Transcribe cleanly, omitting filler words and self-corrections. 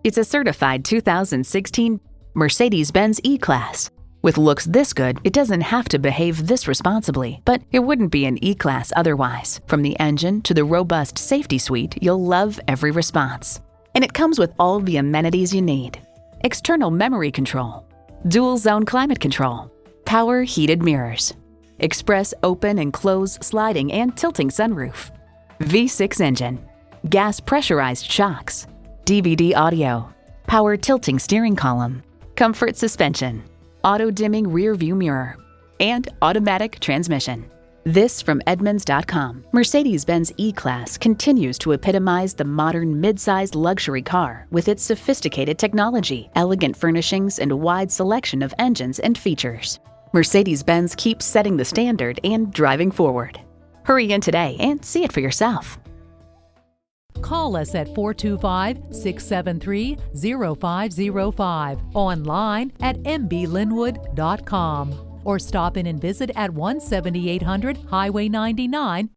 It's a certified 2016 Mercedes-Benz E-Class. With looks this good, it doesn't have to behave this responsibly, but it wouldn't be an E-Class otherwise. From the engine to the robust safety suite, you'll love every response. And it comes with all the amenities you need. External memory control, dual zone climate control, power heated mirrors, express open and close sliding and tilting sunroof, V6 engine, gas pressurized shocks, DVD audio, power tilting steering column, comfort suspension, auto-dimming rear view mirror, and automatic transmission. This from Edmunds.com. Mercedes-Benz E-Class continues to epitomize the modern mid-sized luxury car with its sophisticated technology, elegant furnishings, and a wide selection of engines and features. Mercedes-Benz keeps setting the standard and driving forward. Hurry in today and see it for yourself. Call us at 425-673-0505, online at mblynnwood.com, or stop in and visit at 17800 Highway 99,